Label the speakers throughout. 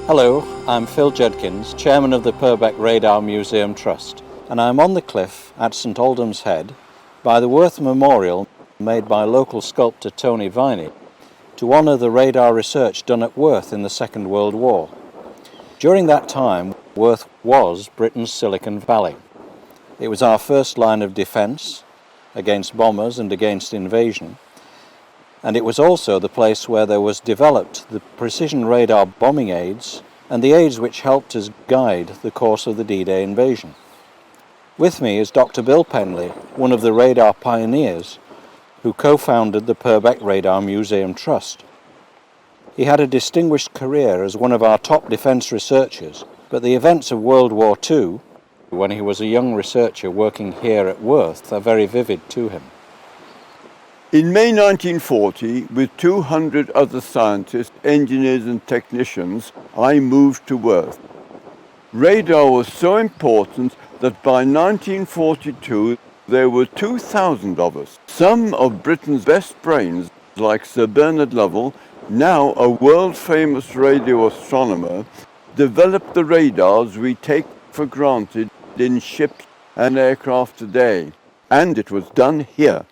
Speaker 1: Hello, I'm Phil Judkins, Chairman of the Purbeck Radar Museum Trust, and I'm on the cliff at St Aldham's Head by the Worth Memorial made by local sculptor Tony Viney to honour the radar research done at Worth in the Second World War. During that time, Worth was Britain's Silicon Valley. It was our first line of defence against bombers and against invasion, and it was also the place where there was developed the precision radar bombing aids and the aids which helped us guide the course of the D-Day invasion. With me is Dr. Bill Penley, one of the radar pioneers who co-founded the Purbeck Radar Museum Trust. He had a distinguished career as one of our top defence researchers, but the events of World War II, when he was a young researcher working here at Worth, are very vivid to him.
Speaker 2: In May 1940, with 200 other scientists, engineers and technicians, I moved to Worth. Radar was so important that by 1942 there were 2,000 of us. Some of Britain's best brains, like Sir Bernard Lovell, now a world-famous radio astronomer, developed the radars we take for granted in ships and aircraft today. And it was done here.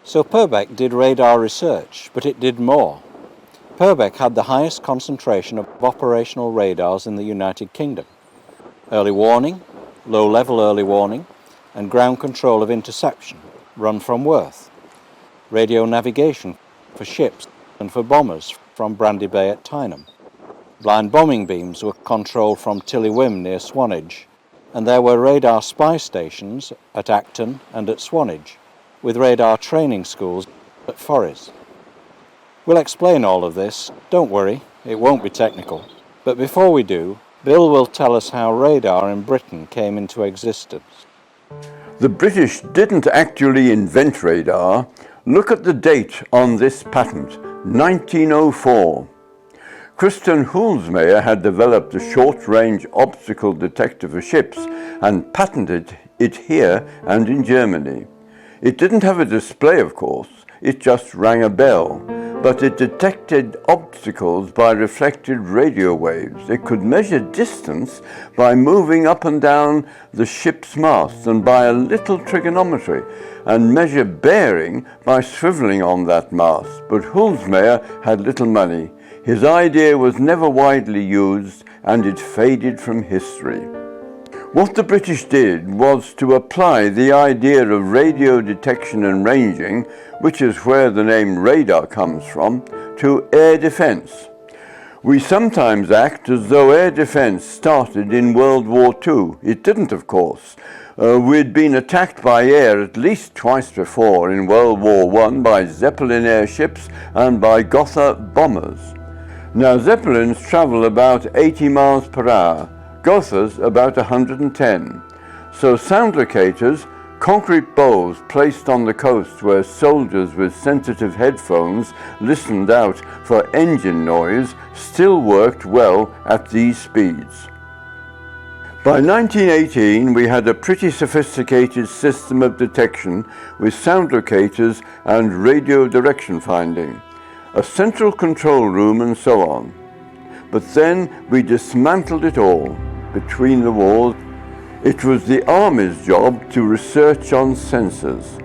Speaker 1: So Purbeck did radar research, but it did more. Purbeck had the highest concentration of operational radars in the United Kingdom. Early warning, low-level early warning, and ground control of interception run from Worth. Radio navigation for ships and for bombers from Brandy Bay at Tyneham. Blind bombing beams were controlled from Tillywim near Swanage, and there were radar spy stations at Acton and at Swanage, with radar training schools at Forres. We'll explain all of this, don't worry, it won't be technical. But before we do, Bill will tell us how radar in Britain came into existence.
Speaker 2: The British didn't actually invent radar. Look at the date on this patent, 1904. Christian Hulsmeyer had developed a short-range obstacle detector for ships and patented it here and in Germany. It didn't have a display, of course, it just rang a bell, but it detected obstacles by reflected radio waves. It could measure distance by moving up and down the ship's mast and by a little trigonometry, and measure bearing by swiveling on that mast. But Hulsmeyer had little money. His idea was never widely used, and it faded from history. What the British did was to apply the idea of radio detection and ranging, which is where the name radar comes from, to air defence. We sometimes act as though air defence started in World War II. It didn't, of course. We'd been attacked by air at least twice before, in World War I by Zeppelin airships and by Gotha bombers. Now, Zeppelins travel about 80 miles per hour. Gothas about 110. So sound locators, concrete bowls placed on the coast where soldiers with sensitive headphones listened out for engine noise, still worked well at these speeds. By 1918 we had a pretty sophisticated system of detection with sound locators and radio direction finding, a central control room and so on. But then we dismantled it all. Between the wars, it was the Army's job to research on sensors.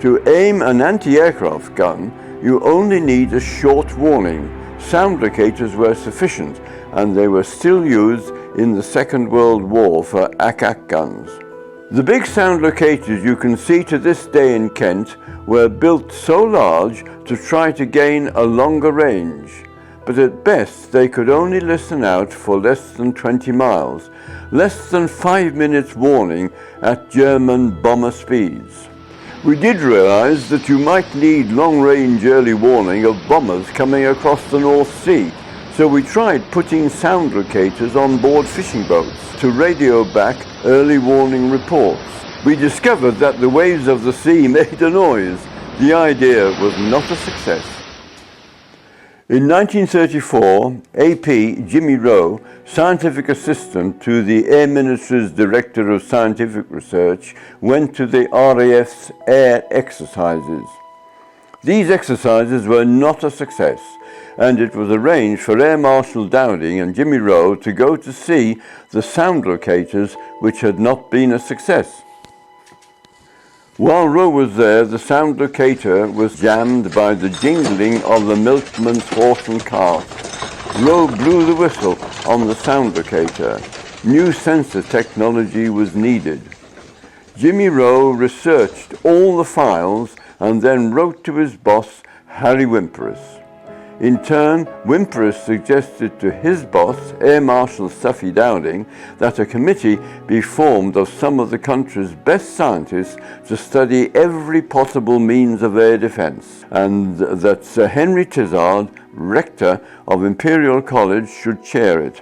Speaker 2: To aim an anti-aircraft gun, you only need a short warning. Sound locators were sufficient, and they were still used in the Second World War for ack-ack guns. The big sound locators you can see to this day in Kent were built so large to try to gain a longer range. But at best they could only listen out for less than 20 miles, less than 5 minutes warning at German bomber speeds. We did realize that you might need long-range early warning of bombers coming across the North Sea, so we tried putting sound locators on board fishing boats to radio back early warning reports. We discovered that the waves of the sea made a noise. The idea was not a success. In 1934, AP Jimmy Rowe, scientific assistant to the Air Ministry's Director of Scientific Research, went to the RAF's air exercises. These exercises were not a success, and it was arranged for Air Marshal Dowding and Jimmy Rowe to go to see the sound locators, which had not been a success. While Rowe was there, the sound locator was jammed by the jingling of the milkman's horse and cart. Rowe blew the whistle on the sound locator. New sensor technology was needed. Jimmy Rowe researched all the files and then wrote to his boss, Harry Wimperis. In turn, Wimperis suggested to his boss, Air Marshal Stuffy Dowding, that a committee be formed of some of the country's best scientists to study every possible means of air defence, and that Sir Henry Tizard, rector of Imperial College, should chair it.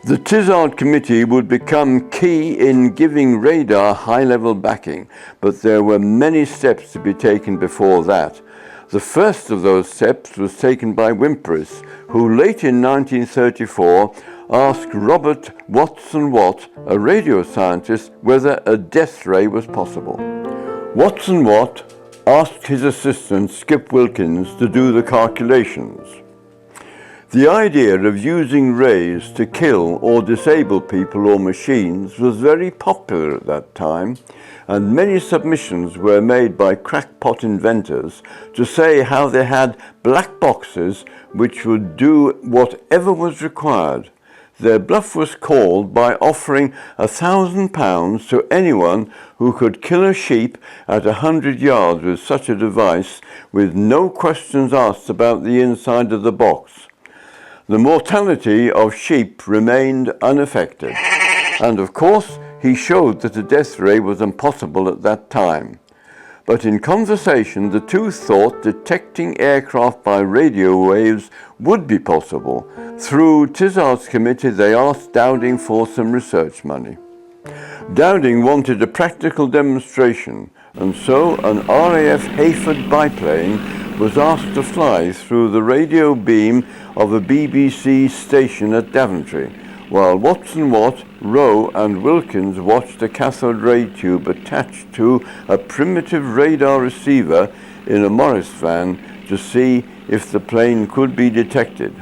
Speaker 2: The Tizard Committee would become key in giving radar high-level backing, but there were many steps to be taken before that. The first of those steps was taken by Wimperis, who late in 1934 asked Robert Watson Watt, a radio scientist, whether a death ray was possible. Watson Watt asked his assistant Skip Wilkins to do the calculations. The idea of using rays to kill or disable people or machines was very popular at that time, and many submissions were made by crackpot inventors to say how they had black boxes which would do whatever was required. Their bluff was called by offering £1,000 to anyone who could kill a sheep at 100 yards with such a device, with no questions asked about the inside of the box. The mortality of sheep remained unaffected, and of course he showed that a death ray was impossible at that time. But in conversation the two thought detecting aircraft by radio waves would be possible. Through Tizard's committee they asked Dowding for some research money. Dowding wanted a practical demonstration, and so an RAF Hayford biplane was asked to fly through the radio beam of a BBC station at Daventry, while Watson Watt, Rowe and Wilkins watched a cathode ray tube attached to a primitive radar receiver in a Morris van to see if the plane could be detected.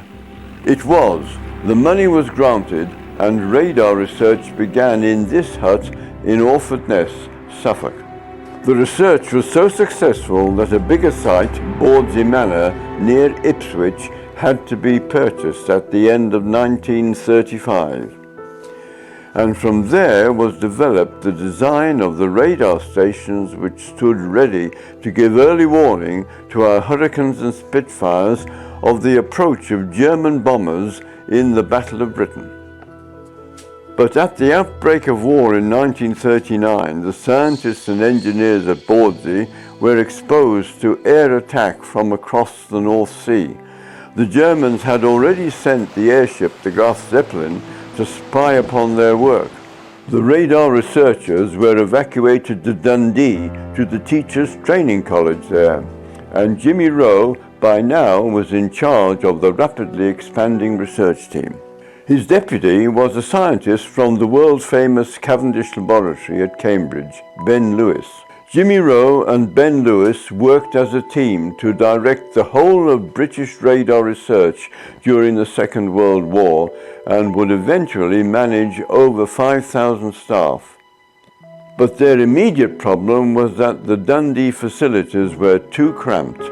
Speaker 2: It was. The money was granted and radar research began in this hut in Orfordness, Suffolk. The research was so successful that a bigger site, Bordsey Manor, near Ipswich, had to be purchased at the end of 1935. And from there was developed the design of the radar stations which stood ready to give early warning to our Hurricanes and Spitfires of the approach of German bombers in the Battle of Britain. But at the outbreak of war in 1939, the scientists and engineers at Bordsey were exposed to air attack from across the North Sea. The Germans had already sent the airship, the Graf Zeppelin, to spy upon their work. The radar researchers were evacuated to Dundee to the Teachers' Training College there, and Jimmy Rowe by now was in charge of the rapidly expanding research team. His deputy was a scientist from the world-famous Cavendish Laboratory at Cambridge, Ben Lewis. Jimmy Rowe and Ben Lewis worked as a team to direct the whole of British radar research during the Second World War and would eventually manage over 5,000 staff. But their immediate problem was that the Dundee facilities were too cramped.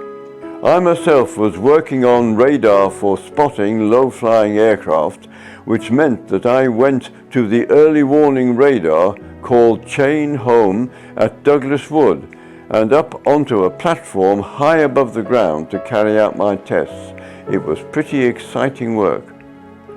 Speaker 2: I myself was working on radar for spotting low-flying aircraft, which meant that I went to the early warning radar called Chain Home at Douglas Wood and up onto a platform high above the ground to carry out my tests. It was pretty exciting work.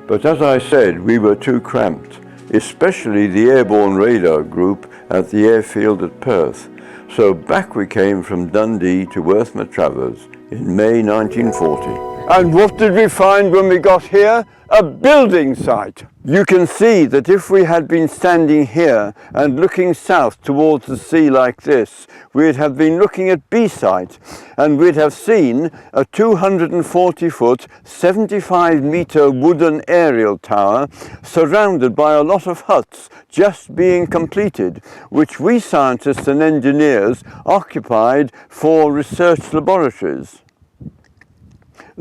Speaker 2: But as I said, we were too cramped, especially the airborne radar group at the airfield at Perth. So back we came from Dundee to Worth Matravers in May 1940. And what did we find when we got here? A building site. You can see that if we had been standing here and looking south towards the sea like this, we'd have been looking at B site and we'd have seen a 240-foot, 75-metre wooden aerial tower surrounded by a lot of huts just being completed, which we scientists and engineers occupied for research laboratories.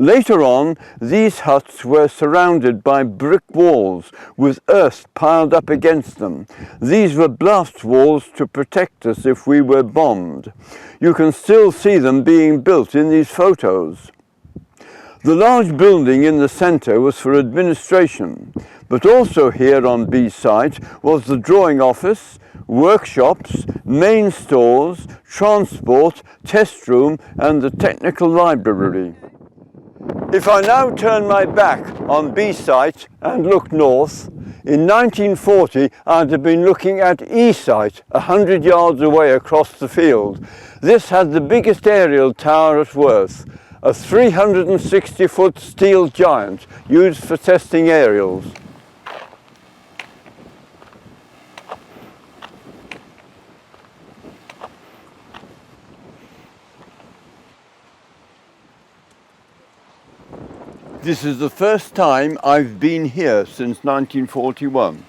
Speaker 2: Later on, these huts were surrounded by brick walls with earth piled up against them. These were blast walls to protect us if we were bombed. You can still see them being built in these photos. The large building in the centre was for administration, but also here on B site was the drawing office, workshops, main stores, transport, test room and the technical library. If I now turn my back on B site and look north, in 1940 I'd have been looking at E site 100 yards away across the field. This had the biggest aerial tower at Worth, a 360-foot steel giant used for testing aerials. This is the first time I've been here since 1941.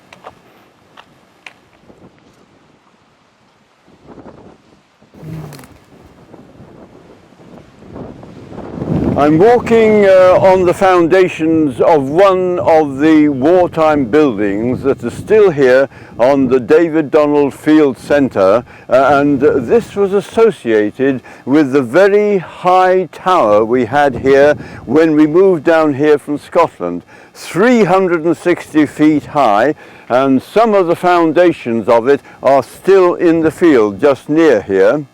Speaker 2: I'm walking on the foundations of one of the wartime buildings that are still here on the David Donald Field Centre, and this was associated with the very high tower we had here when we moved down here from Scotland. 360 feet high, and some of the foundations of it are still in the field just near here.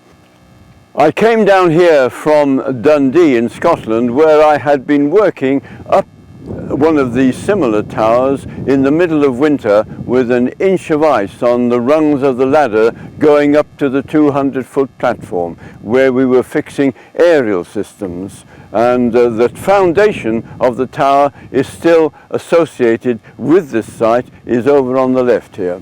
Speaker 2: I came down here from Dundee in Scotland, where I had been working up one of these similar towers in the middle of winter with an inch of ice on the rungs of the ladder going up to the 200-foot platform where we were fixing aerial systems. And the foundation of the tower is still associated with this site, is over on the left here.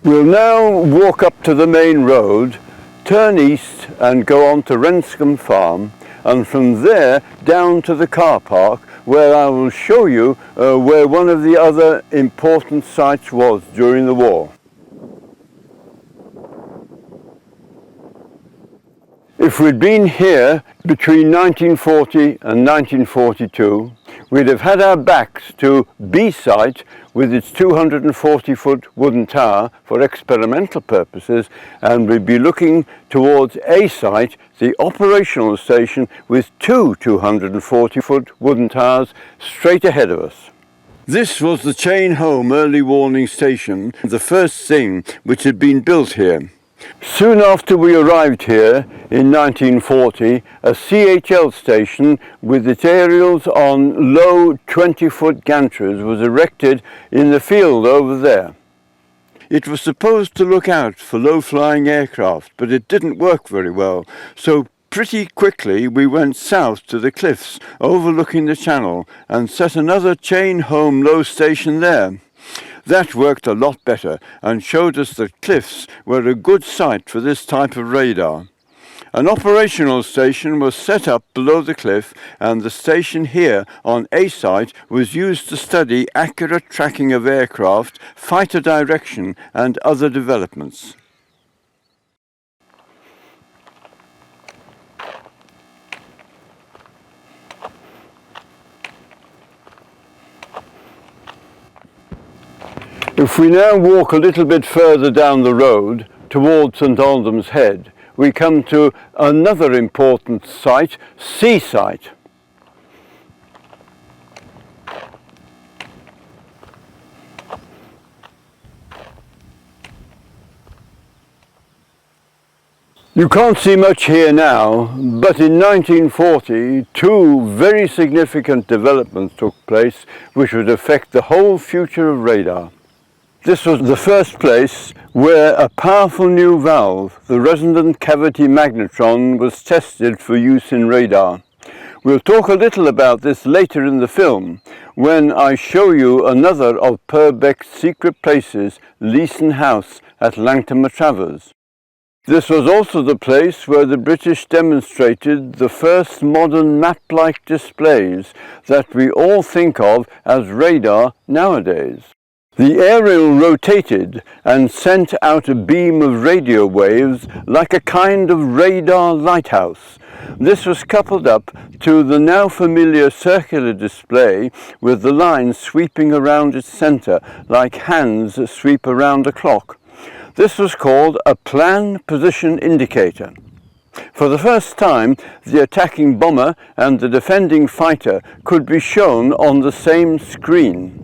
Speaker 2: We'll now walk up to the main road, turn east and go on to Renscombe Farm, and from there down to the car park, where I will show you where one of the other important sites was during the war. If we'd been here between 1940 and 1942, we'd have had our backs to B site with its 240-foot wooden tower for experimental purposes, and we'd be looking towards A site, the operational station, with two 240-foot wooden towers straight ahead of us. This was the Chain Home Early Warning Station, the first thing which had been built here. Soon after we arrived here in 1940, a CHL station with its aerials on low 20-foot gantries was erected in the field over there. It was supposed to look out for low-flying aircraft, but it didn't work very well, so pretty quickly we went south to the cliffs overlooking the channel and set another Chain Home low station there. That worked a lot better and showed us that cliffs were a good site for this type of radar. An operational station was set up below the cliff, and the station here on A site was used to study accurate tracking of aircraft, fighter direction and other developments. If we now walk a little bit further down the road towards St Aldham's Head, we come to another important site, C site. You can't see much here now, but in 1940, two very significant developments took place which would affect the whole future of radar. This was the first place where a powerful new valve, the resonant cavity magnetron, was tested for use in radar. We'll talk a little about this later in the film, when I show you another of Purbeck's secret places, Leeson House at Langton Travers. This was also the place where the British demonstrated the first modern map-like displays that we all think of as radar nowadays. The aerial rotated and sent out a beam of radio waves like a kind of radar lighthouse. This was coupled up to the now familiar circular display with the lines sweeping around its centre like hands that sweep around a clock. This was called a plan position indicator. For the first time, the attacking bomber and the defending fighter could be shown on the same screen.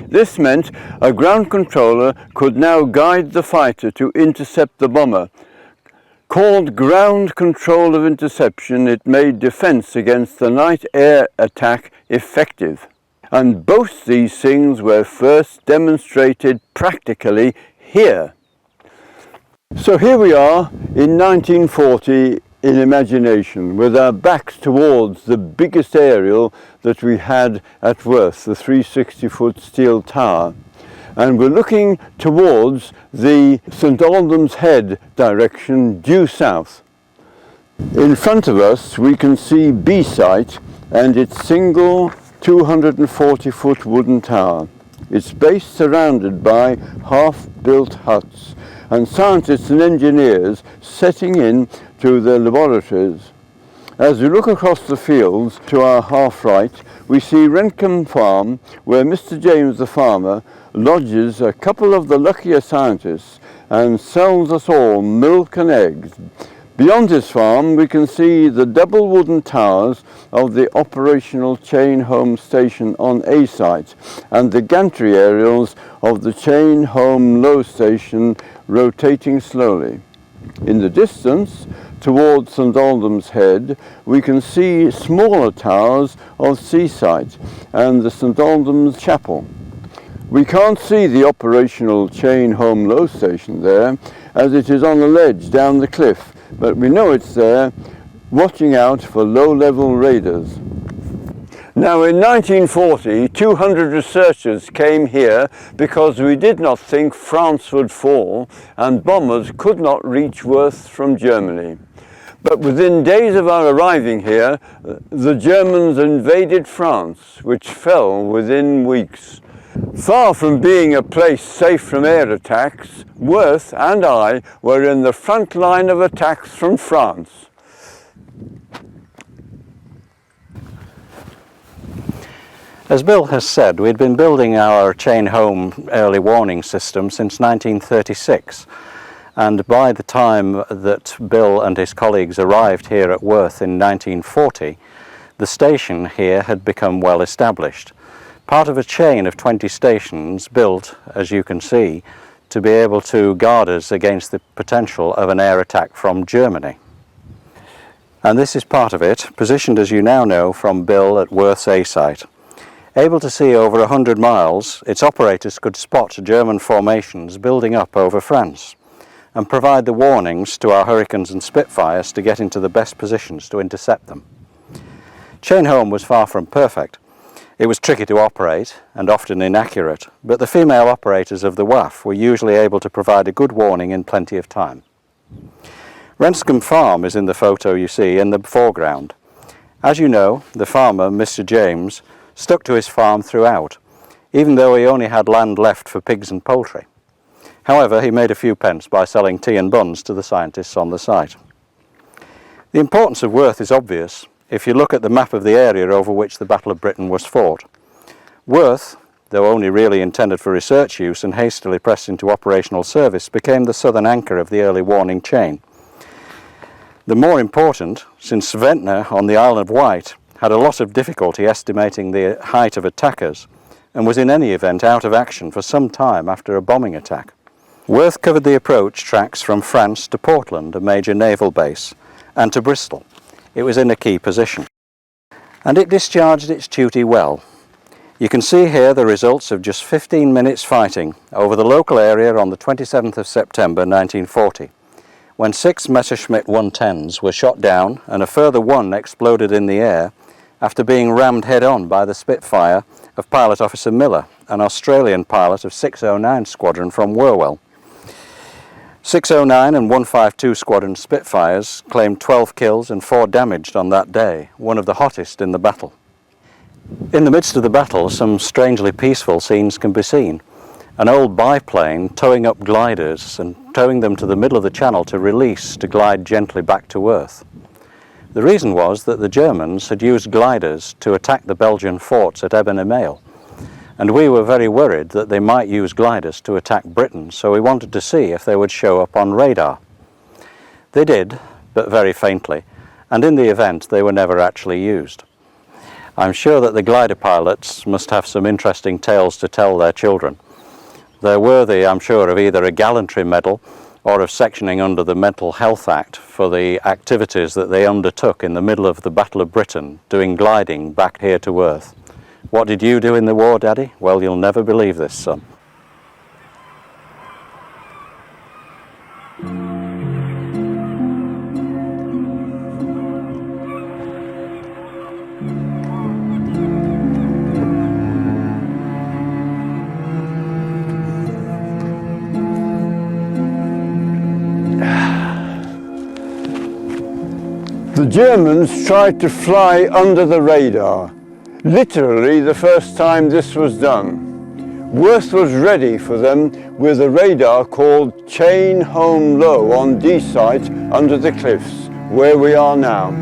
Speaker 2: This meant a ground controller could now guide the fighter to intercept the bomber. Called ground control of interception, it made defense against the night air attack effective. And both these things were first demonstrated practically here. So here we are in 1940 in imagination, with our backs towards the biggest aerial that we had at Worth, the 360-foot steel tower. And we're looking towards the St Aldham's Head direction, due south. In front of us we can see B-Site and its single 240-foot wooden tower. Its base surrounded by half-built huts and scientists and engineers setting in to their laboratories. As we look across the fields to our half right, we see Rentham Farm, where Mr. James the farmer lodges a couple of the luckier scientists and sells us all milk and eggs. Beyond his farm we can see the double wooden towers of the operational Chain Home station on A site and the gantry aerials of the Chain Home low station rotating slowly. In the distance, towards St Aldham's Head, we can see smaller towers of Seaside and the St Aldham's Chapel. We can't see the operational Chain Home low station there, as it is on a ledge down the cliff, but we know it's there, watching out for low-level raiders. Now in 1940, 200 researchers came here because we did not think France would fall and bombers could not reach Worth from Germany. But within days of our arriving here, the Germans invaded France, which fell within weeks. Far from being a place safe from air attacks, Worth and I were in the front line of attacks from France.
Speaker 1: As Bill has said, we'd been building our Chain Home early warning system since 1936. And by the time that Bill and his colleagues arrived here at Worth in 1940, the station here had become well established. Part of a chain of 20 stations built, as you can see, to be able to guard us against the potential of an air attack from Germany. And this is part of it, positioned as you now know from Bill at Worth's A site. Able to see over 100 miles, its operators could spot German formations building up over France and provide the warnings to our Hurricanes and Spitfires to get into the best positions to intercept them. Chain Home was far from perfect. It was tricky to operate and often inaccurate, but the female operators of the WAF were usually able to provide a good warning in plenty of time. Rentham Farm is in the photo you see in the foreground. As you know, the farmer, Mr. James, stuck to his farm throughout, even though he only had land left for pigs and poultry. However, he made a few pence by selling tea and buns to the scientists on the site. The importance of Worth is obvious if you look at the map of the area over which the Battle of Britain was fought. Worth, though only really intended for research use and hastily pressed into operational service, became the southern anchor of the early warning chain. The more important, since Ventnor on the Isle of Wight had a lot of difficulty estimating the height of attackers and was in any event out of action for some time after a bombing attack. Worth covered the approach tracks from France to Portland, a major naval base, and to Bristol. It was in a key position. And it discharged its duty well. You can see here the results of just 15 minutes fighting over the local area on the 27th of September 1940, when 6 Messerschmitt 110s were shot down and a further 1 exploded in the air after being rammed head-on by the Spitfire of Pilot Officer Miller, an Australian pilot of 609 Squadron from Wherwell. 609 and 152 Squadron Spitfires claimed 12 kills and 4 damaged on that day, one of the hottest in the battle. In the midst of the battle, some strangely peaceful scenes can be seen. An old biplane towing up gliders and towing them to the middle of the channel to release to glide gently back to Earth. The reason was that the Germans had used gliders to attack the Belgian forts at Eben Emael, and we were very worried that they might use gliders to attack Britain, so we wanted to see if they would show up on radar. They did, but very faintly, and in the event they were never actually used. I'm sure that the glider pilots must have some interesting tales to tell their children. They're worthy, I'm sure, of either a gallantry medal or of sectioning under the Mental Health Act for the activities that they undertook in the middle of the Battle of Britain, doing gliding back here to Earth. What did you do in the war, Daddy? Well, you'll never believe this, son.
Speaker 2: The Germans tried to fly under the radar. Literally the first time this was done. Worth was ready for them with a radar called Chain Home Low on D site under the cliffs, where we are now.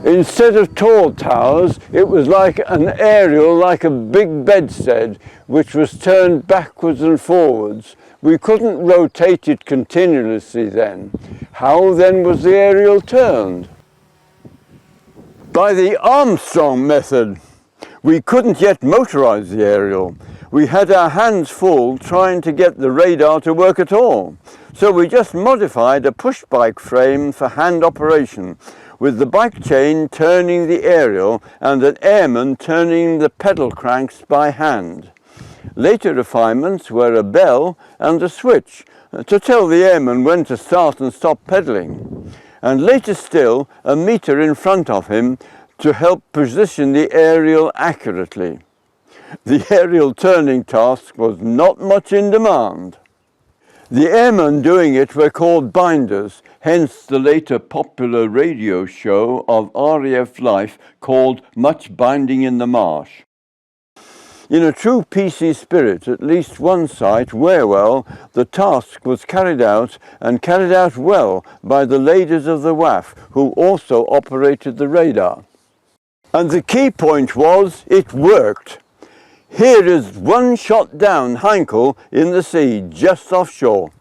Speaker 2: Instead of tall towers, it was like an aerial, like a big bedstead, which was turned backwards and forwards. We couldn't rotate it continuously then. How then was the aerial turned? By the Armstrong method. We couldn't yet motorize the aerial. We had our hands full trying to get the radar to work at all. So we just modified a push bike frame for hand operation, with the bike chain turning the aerial and an airman turning the pedal cranks by hand. Later refinements were a bell and a switch to tell the airman when to start and stop pedaling, and later still a meter in front of him to help position the aerial accurately. The aerial turning task was not much in demand. The airmen doing it were called binders, hence the later popular radio show of RAF life called Much Binding in the Marsh. In a true PC spirit, at least one site, Wherwell, the task was carried out and carried out well by the ladies of the WAF, who also operated the radar. And the key point was, it worked. Here is one shot down Heinkel in the sea, just offshore.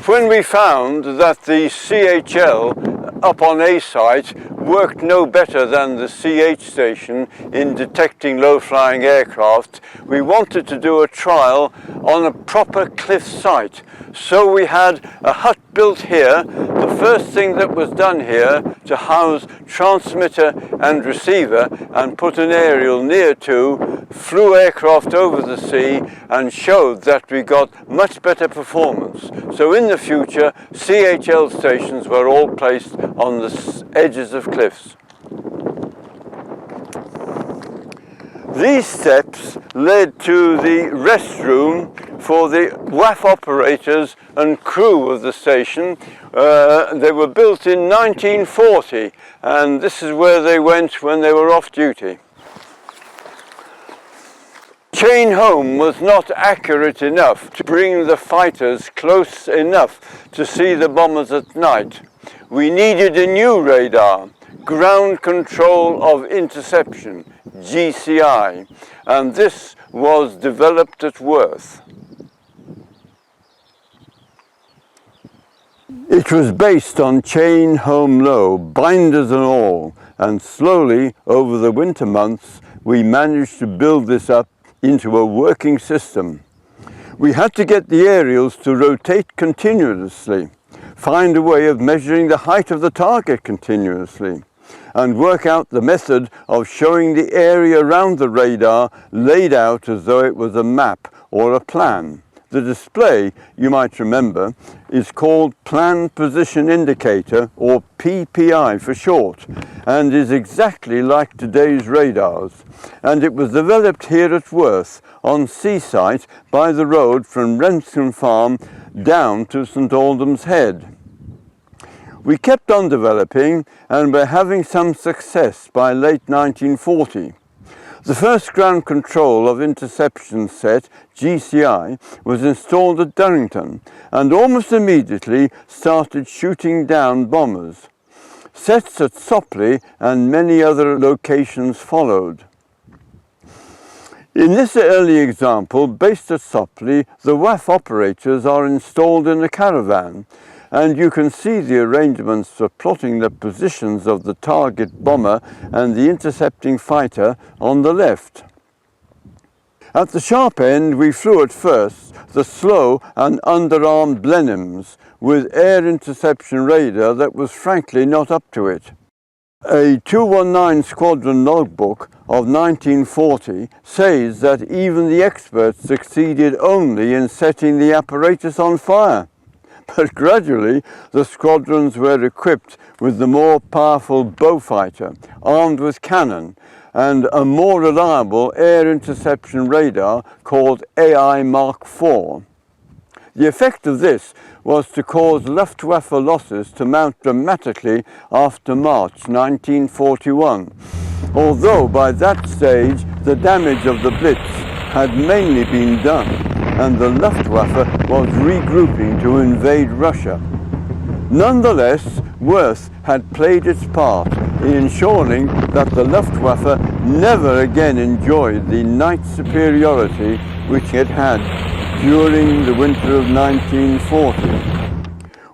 Speaker 2: When we found that the CHL up on A site worked no better than the CH station in detecting low-flying aircraft, we wanted to do a trial on a proper cliff site. So we had a hut built here. The first thing that was done here to house transmitter and receiver and put an aerial near to, flew aircraft over the sea and showed that we got much better performance. So in the future, CHL stations were all placed on the edges of cliffs. These steps led to the restroom for the WAF operators and crew of the station. They were built in 1940, and this is where they went when they were off duty. Chain home was not accurate enough to bring the fighters close enough to see the bombers at night. We needed a new radar, ground control of interception, GCI, and this was developed at Worth. It was based on chain home low, binders and all, and slowly over the winter months we managed to build this up into a working system. We had to get the aerials to rotate continuously, find a way of measuring the height of the target continuously, and work out the method of showing the area around the radar laid out as though it was a map or a plan. The display, you might remember, is called Plan Position Indicator, or PPI for short, and is exactly like today's radars. And it was developed here at Worth on Seasite by the road from Renscombe Farm down to St Aldham's Head. We kept on developing and were having some success by late 1940. The first ground control of interception set, GCI, was installed at Durrington and almost immediately started shooting down bombers. Sets at Sopley and many other locations followed. In this early example, based at Sopley, the WAF operators are installed in a caravan, and you can see the arrangements for plotting the positions of the target bomber and the intercepting fighter on the left. At the sharp end, we flew at first the slow and underarmed Blenheims with air interception radar that was frankly not up to it. A 219 Squadron logbook of 1940 says that even the experts succeeded only in setting the apparatus on fire. But gradually the squadrons were equipped with the more powerful Beaufighter, armed with cannon, and a more reliable air interception radar called AI Mark IV. The effect of this was to cause Luftwaffe losses to mount dramatically after March 1941, although by that stage the damage of the Blitz had mainly been done, and the Luftwaffe was regrouping to invade Russia. Nonetheless, Worth had played its part in ensuring that the Luftwaffe never again enjoyed the night superiority which it had during the winter of 1940.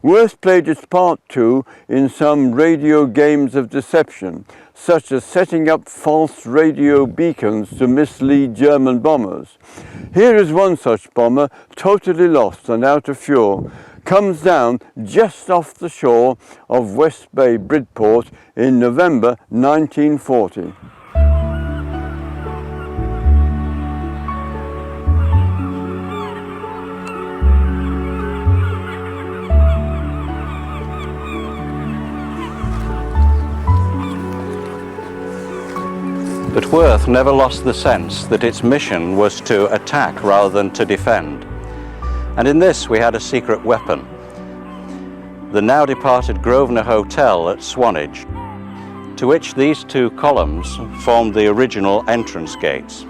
Speaker 2: Worth played its part too in some radio games of deception, such as setting up false radio beacons to mislead German bombers. Here is one such bomber, totally lost and out of fuel, comes down just off the shore of West Bay, Bridport in November 1940.
Speaker 1: But Worth never lost the sense that its mission was to attack rather than to defend. And in this we had a secret weapon. The now departed Grosvenor Hotel at Swanage, to which these two columns formed the original entrance gates.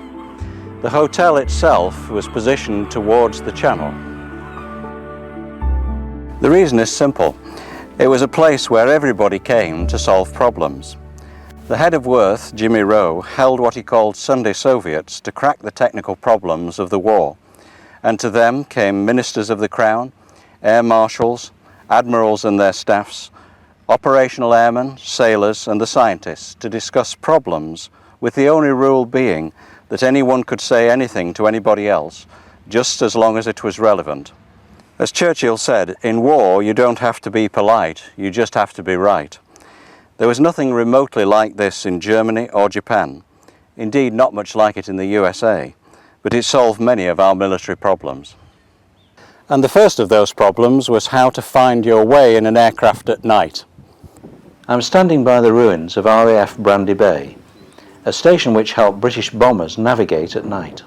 Speaker 1: The hotel itself was positioned towards the channel. The reason is simple. It was a place where everybody came to solve problems. The head of Worth, Jimmy Rowe, held what he called Sunday Soviets to crack the technical problems of the war, and to them came ministers of the Crown, air marshals, admirals and their staffs, operational airmen, sailors and the scientists to discuss problems, with the only rule being that anyone could say anything to anybody else, just as long as it was relevant. As Churchill said, in war you don't have to be polite, you just have to be right. There was nothing remotely like this in Germany or Japan, indeed not much like it in the USA, but it solved many of our military problems. And the first of those problems was how to find your way in an aircraft at night. I'm standing by the ruins of RAF Brandy Bay, a station which helped British bombers navigate at night.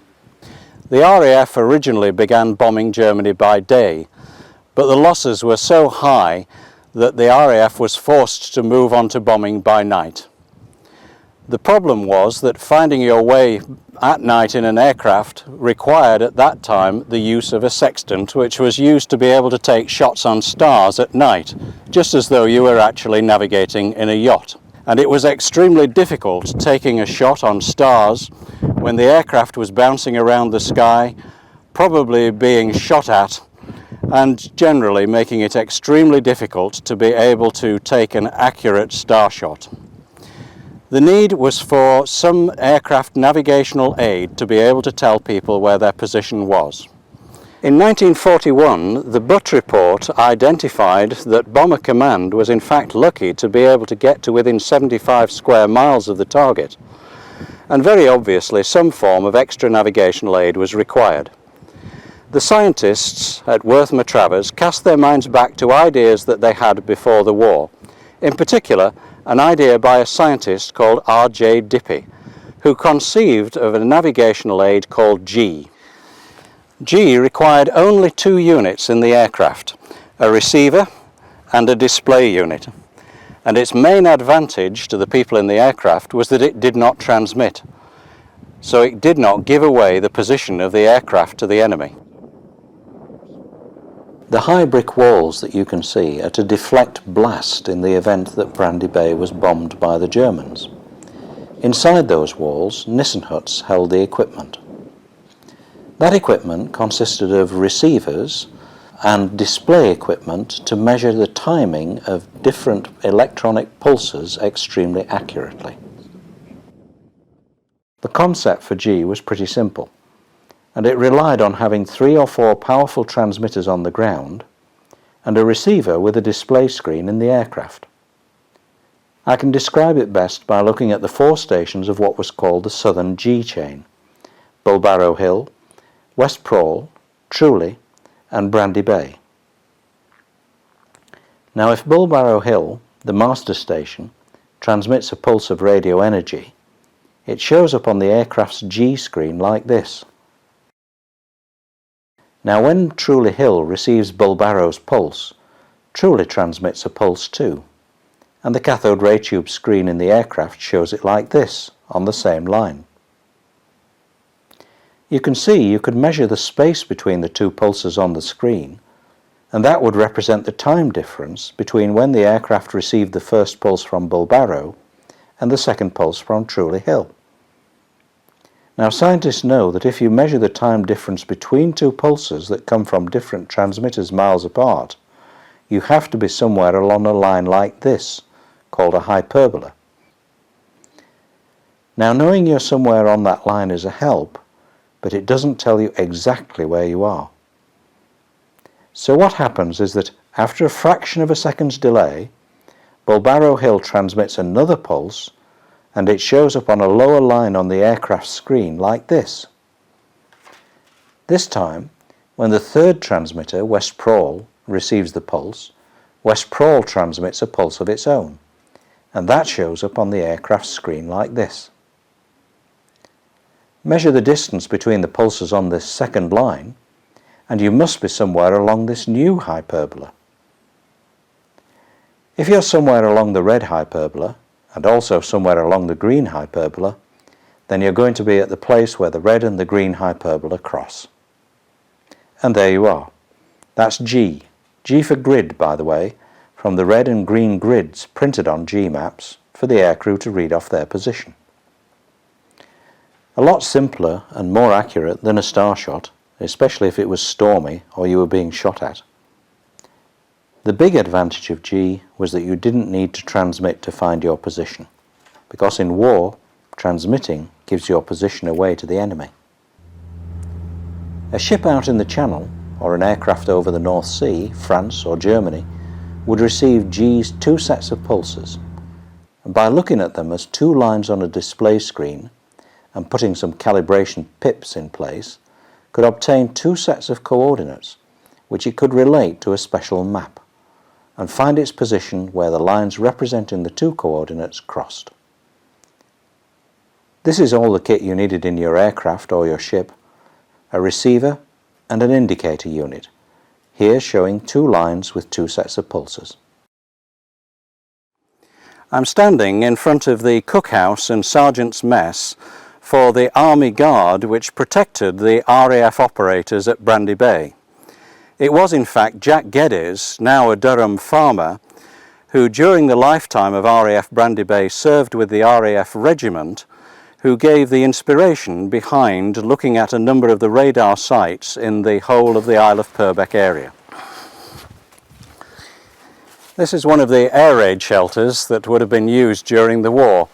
Speaker 1: The RAF originally began bombing Germany by day, but the losses were so high that the RAF was forced to move on to bombing by night. The problem was that finding your way at night in an aircraft required at that time the use of a sextant, which was used to be able to take shots on stars at night, just as though you were actually navigating in a yacht. And it was extremely difficult taking a shot on stars when the aircraft was bouncing around the sky, probably being shot at, and generally making it extremely difficult to be able to take an accurate star shot. The need was for some aircraft navigational aid to be able to tell people where their position was. In 1941, the Butt report identified that Bomber Command was in fact lucky to be able to get to within 75 square miles of the target, and very obviously some form of extra navigational aid was required. The scientists at Worth Matravers cast their minds back to ideas that they had before the war, in particular an idea by a scientist called R.J. Dippy, who conceived of a navigational aid called G. G required only two units in the aircraft, a receiver and a display unit, and its main advantage to the people in the aircraft was that it did not transmit, so it did not give away the position of the aircraft to the enemy. The high brick walls that you can see are to deflect blast in the event that Brandy Bay was bombed by the Germans. Inside those walls, Nissen huts held the equipment. That equipment consisted of receivers and display equipment to measure the timing of different electronic pulses extremely accurately. The concept for G was pretty simple, and it relied on having 3 or 4 powerful transmitters on the ground and a receiver with a display screen in the aircraft. I can describe it best by looking at the 4 stations of what was called the Southern G chain: Bulbarrow Hill, West Prawle, Truleigh and Brandy Bay. Now if Bulbarrow Hill, the master station, transmits a pulse of radio energy, it shows up on the aircraft's G screen like this. Now when Truleigh Hill receives Bulbarrow's pulse, Truleigh transmits a pulse too, and the cathode ray tube screen in the aircraft shows it like this on the same line. You can see you could measure the space between the 2 pulses on the screen, and that would represent the time difference between when the aircraft received the first pulse from Bulbarrow and the second pulse from Truleigh Hill. Now scientists know that if you measure the time difference between 2 pulses that come from different transmitters miles apart, you have to be somewhere along a line like this, called a hyperbola. Now knowing you're somewhere on that line is a help, but it doesn't tell you exactly where you are. So what happens is that after a fraction of a second's delay, Bulbarrow Hill transmits another pulse, and it shows up on a lower line on the aircraft screen like this. This time, when the 3rd transmitter, West Prawle, receives the pulse, West Prawle transmits a pulse of its own, and that shows up on the aircraft screen like this. Measure the distance between the pulses on this second line, and you must be somewhere along this new hyperbola. If you're somewhere along the red hyperbola, and also somewhere along the green hyperbola, then you're going to be at the place where the red and the green hyperbola cross. And there you are. That's G. G for grid, by the way, from the red and green grids printed on G maps for the aircrew to read off their position. A lot simpler and more accurate than a star shot, especially if it was stormy or you were being shot at. The big advantage of G was that you didn't need to transmit to find your position, because in war, transmitting gives your position away to the enemy. A ship out in the Channel, or an aircraft over the North Sea, France or Germany, would receive G's 2 sets of pulses, and by looking at them as 2 lines on a display screen and putting some calibration pips in place, could obtain 2 sets of coordinates, which it could relate to a special map, and find its position where the lines representing the 2 coordinates crossed. This is all the kit you needed in your aircraft or your ship: a receiver and an indicator unit, here showing 2 lines with 2 sets of pulses. I'm standing in front of the cookhouse and sergeant's mess for the Army Guard which protected the RAF operators at Brandy Bay. It was in fact Jack Geddes, now a Durham farmer, who during the lifetime of RAF Brandy Bay served with the RAF regiment, who gave the inspiration behind looking at a number of the radar sites in the whole of the Isle of Purbeck area. This is one of the air raid shelters that would have been used during the war.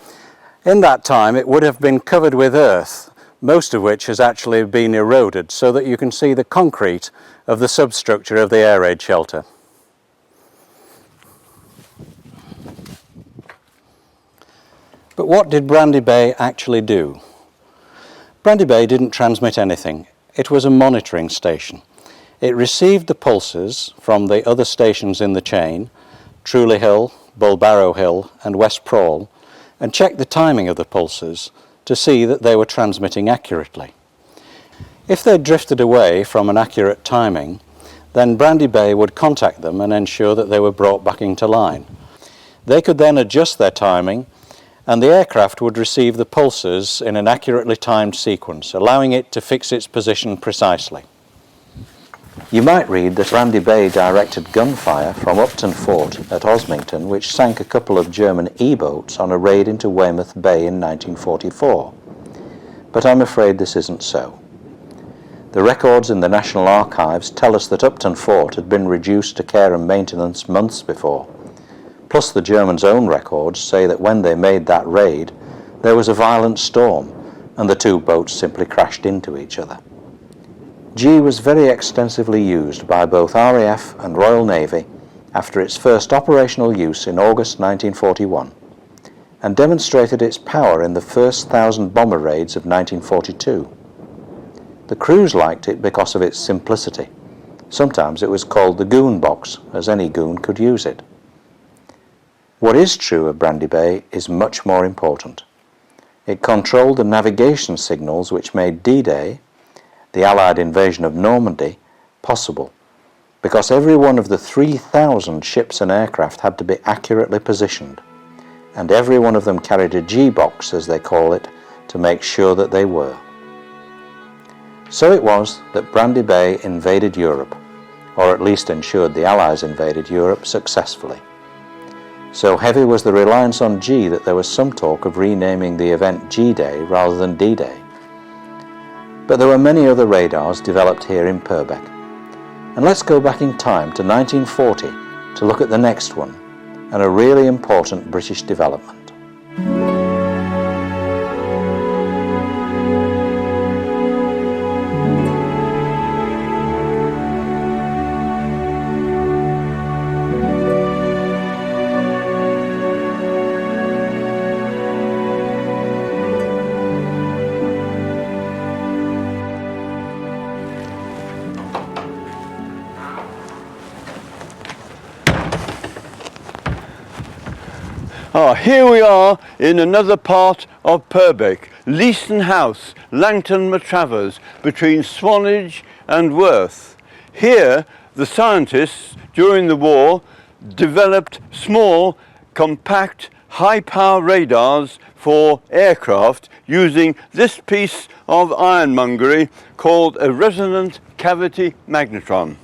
Speaker 1: In that time it would have been covered with earth, most of which has actually been eroded, so that you can see the concrete of the substructure of the air raid shelter. But what did Brandy Bay actually do? Brandy Bay didn't transmit anything. It was a monitoring station. It received the pulses from the other stations in the chain, Truleigh Hill, Bulbarrow Hill and West Prawle, and checked the timing of the pulses to see that they were transmitting accurately. If they drifted away from an accurate timing, then Brandy Bay would contact them and ensure that they were brought back into line. They could then adjust their timing, and the aircraft would receive the pulses in an accurately timed sequence, allowing it to fix its position precisely. You might read that Brandy Bay directed gunfire from Upton Fort at Osmington, which sank a couple of German E-boats on a raid into Weymouth Bay in 1944. But I'm afraid this isn't so. The records in the National Archives tell us that Upton Fort had been reduced to care and maintenance months before. Plus the Germans' own records say that when they made that raid, there was a violent storm and the two boats simply crashed into each other. G was very extensively used by both RAF and Royal Navy after its first operational use in August 1941, and demonstrated its power in the first 1,000 bomber raids of 1942. The crews liked it because of its simplicity. Sometimes it was called the goon box, as any goon could use it. What is true of Brandy Bay is much more important. It controlled the navigation signals which made D-Day, the Allied invasion of Normandy, possible, because every one of the 3,000 ships and aircraft had to be accurately positioned, and every one of them carried a G-box, as they call it, to make sure that they were. So it was that Brandy Bay invaded Europe, or at least ensured the Allies invaded Europe successfully. So heavy was the reliance on G that there was some talk of renaming the event G-Day rather than D-Day. But there were many other radars developed here in Purbeck. And let's go back in time to 1940 to look at the next one, and a really important British development.
Speaker 2: Here we are in another part of Purbeck, Leeson House, Langton Matravers, between Swanage and Worth. Here, the scientists during the war developed small, compact, high-power radars for aircraft using this piece of ironmongery called a resonant cavity magnetron.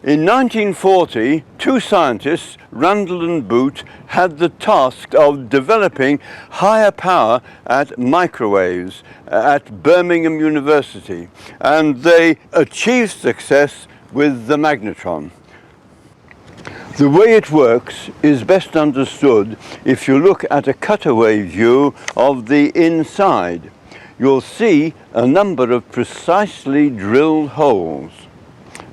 Speaker 2: In 1940, two scientists, Randall and Boot, had the task of developing higher power at microwaves at Birmingham University, and they achieved success with the magnetron. The way it works is best understood if you look at a cutaway view of the inside. You'll see a number of precisely drilled holes.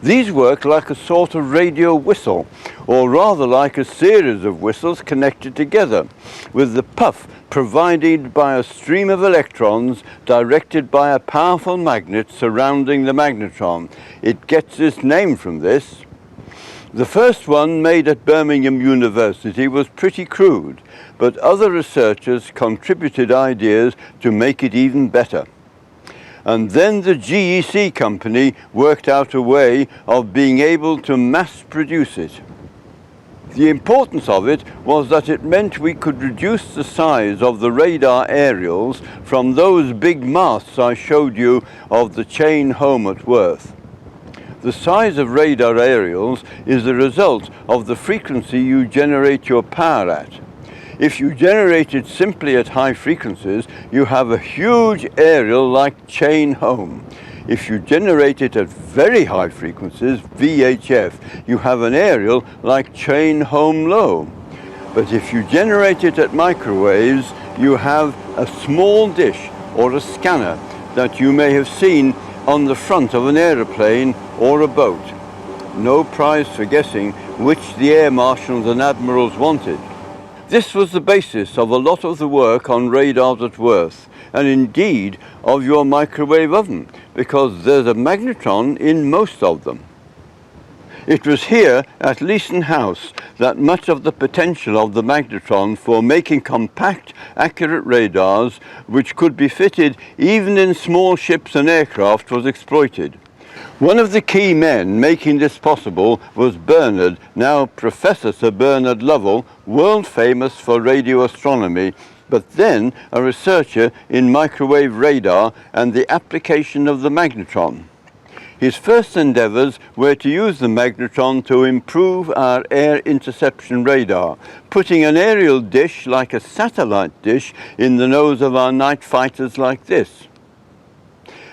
Speaker 2: These work like a sort of radio whistle, or rather like a series of whistles connected together, with the puff provided by a stream of electrons directed by a powerful magnet surrounding the magnetron. It gets its name from this. The first one, made at Birmingham University, was pretty crude, but other researchers contributed ideas to make it even better. And then the GEC company worked out a way of being able to mass produce it. The importance of it was that it meant we could reduce the size of the radar aerials from those big masts I showed you of the chain home at Worth. The size of radar aerials is the result of the frequency you generate your power at. If you generate it simply at high frequencies, you have a huge aerial like chain home. if you generate it at very high frequencies, VHF, you have an aerial like chain home low. But if you generate it at microwaves, you have a small dish or a scanner that you may have seen on the front of an aeroplane or a boat. No prize for guessing which the air marshals and admirals wanted. This was the basis of a lot of the work on radars at Worth, and indeed of your microwave oven, because there's a magnetron in most of them. It was here at Leeson House that much of the potential of the magnetron for making compact, accurate radars which could be fitted even in small ships and aircraft was exploited. One of the key men making this possible was Bernard, now Professor Sir Bernard Lovell, world famous for radio astronomy, but then a researcher in microwave radar and the application of the magnetron. His first endeavours were to use the magnetron to improve our air interception radar, putting an aerial dish like a satellite dish in the nose of our night fighters like this.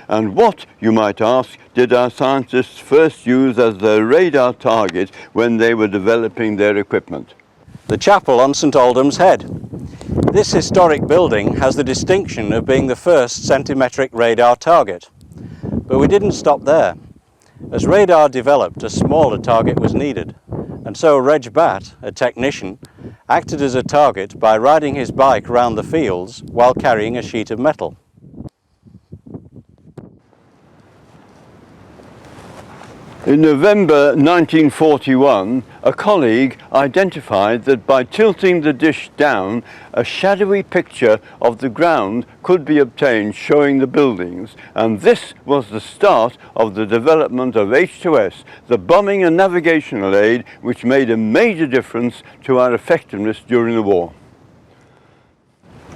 Speaker 2: And what, you might ask, did our scientists first use as their radar target when they were developing their equipment?
Speaker 1: The chapel on St Aldham's Head. This historic building has the distinction of being the first centimetric radar target. But we didn't stop there. As radar developed, a smaller target was needed, and so Reg Batt, a technician, acted as a target by riding his bike round the fields while carrying a sheet of metal.
Speaker 2: In November 1941, a colleague identified that by tilting the dish down, a shadowy picture of the ground could be obtained showing the buildings, and this was the start of the development of H2S, the bombing and navigational aid which made a major difference to our effectiveness during the war.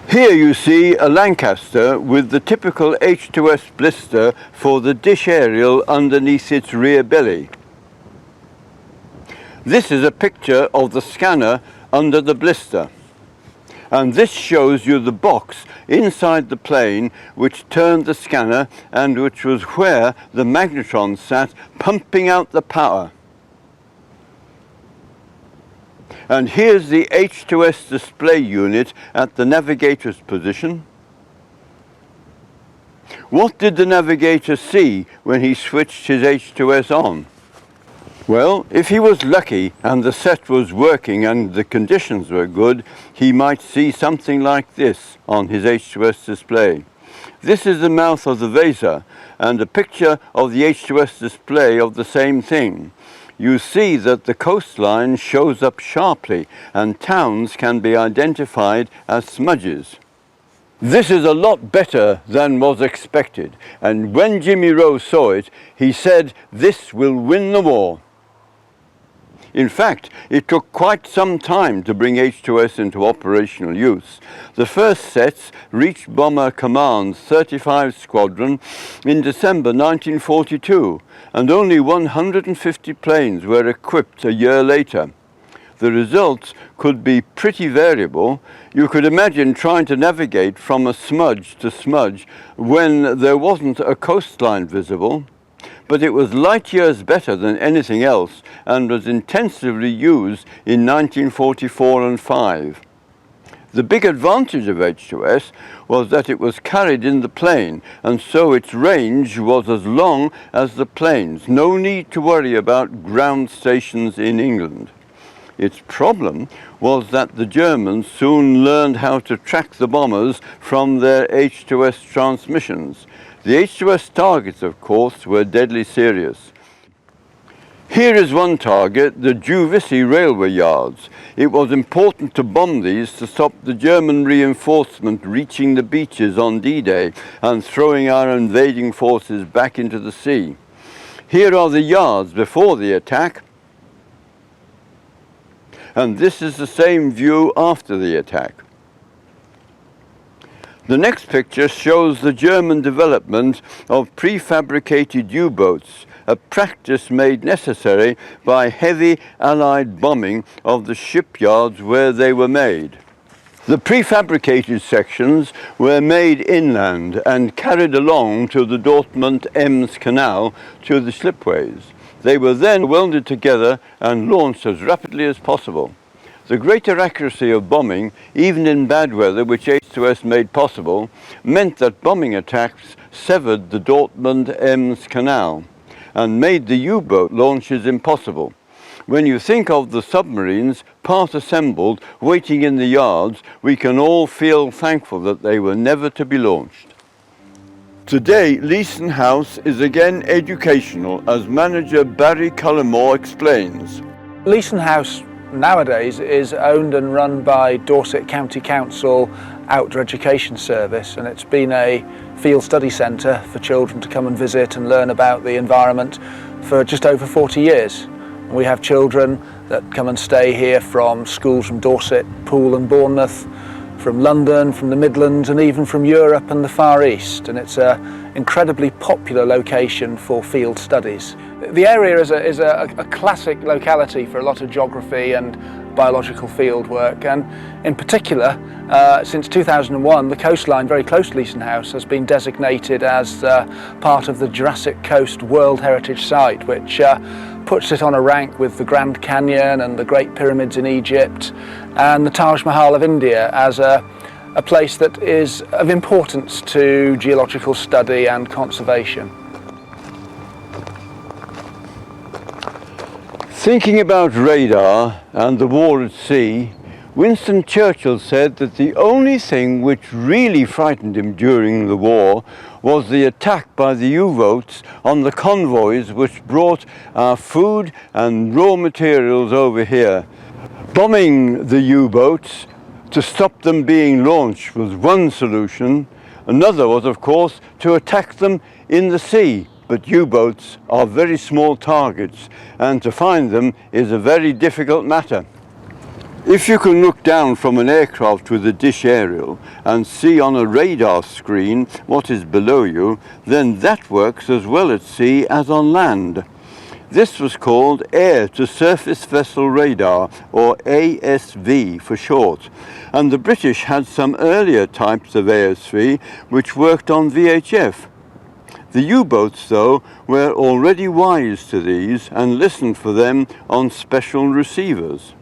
Speaker 2: Here you see a Lancaster with the typical H2S blister for the dish aerial underneath its rear belly. This is a picture of the scanner under the blister. And this shows you the box inside the plane which turned the scanner and which was where the magnetron sat, pumping out the power. And here's the H2S display unit at the navigator's position. What did the navigator see when he switched his H2S on? Well, if he was lucky and the set was working and the conditions were good, he might see something like this on his H2S display. This is the mouth of the Weser and a picture of the H2S display of the same thing. You see that the coastline shows up sharply and towns can be identified as smudges. This is a lot better than was expected, and when Jimmy Rowe saw it, he said, "This will win the war." In fact, it took quite some time to bring H2S into operational use. The first sets reached Bomber Command's 35 Squadron in December 1942, and only 150 planes were equipped a year later. The results could be pretty variable. You could imagine trying to navigate from a smudge to smudge when there wasn't a coastline visible. But it was light years better than anything else and was intensively used in 1944 and 5. The big advantage of H2S was that it was carried in the plane, and so its range was as long as the planes. No need to worry about ground stations in England. Its problem was that the Germans soon learned how to track the bombers from their H2S transmissions. The H2S targets, of course, were deadly serious. Here is one target, the Juvisy railway yards. It was important to bomb these to stop the German reinforcement reaching the beaches on D-Day and throwing our invading forces back into the sea. Here are the yards before the attack, and this is the same view after the attack. The next picture shows the German development of prefabricated U-boats, a practice made necessary by heavy Allied bombing of the shipyards where they were made. The prefabricated sections were made inland and carried along to the Dortmund-Ems Canal to the slipways. They were then welded together and launched as rapidly as possible. The greater accuracy of bombing, even in bad weather, which H2S made possible, meant that bombing attacks severed the Dortmund-Ems Canal and made the U-boat launches impossible. When you think of the submarines, part assembled, waiting in the yards, we can all feel thankful that they were never to be launched. Today, Leeson House is again educational, as manager Barry Cullimore explains.
Speaker 3: Leeson House nowadays is owned and run by Dorset County Council Outdoor Education Service, and it's been a field study centre for children to come and visit and learn about the environment for just over 40 years. We have children that come and stay here from schools from Dorset, Poole and Bournemouth, from London, from the Midlands and even from Europe and the Far East, and it's an incredibly popular location for field studies. The area is a classic locality for a lot of geography and biological field work, and in particular since 2001 the coastline very close to Leeson House has been designated as part of the Jurassic Coast World Heritage Site, which puts it on a rank with the Grand Canyon and the Great Pyramids in Egypt and the Taj Mahal of India as a place that is of importance to geological study and conservation.
Speaker 2: Thinking about radar and the war at sea, Winston Churchill said that the only thing which really frightened him during the war was the attack by the U-boats on the convoys which brought our food and raw materials over here. Bombing the U-boats to stop them being launched was one solution. Another was, of course, to attack them in the sea. But U-boats are very small targets, and to find them is a very difficult matter. If you can look down from an aircraft with a dish aerial and see on a radar screen what is below you, then that works as well at sea as on land. This was called Air-to-Surface Vessel Radar, or ASV for short, and the British had some earlier types of ASV which worked on VHF. The U-boats, though, were already wise to these and listened for them on special receivers.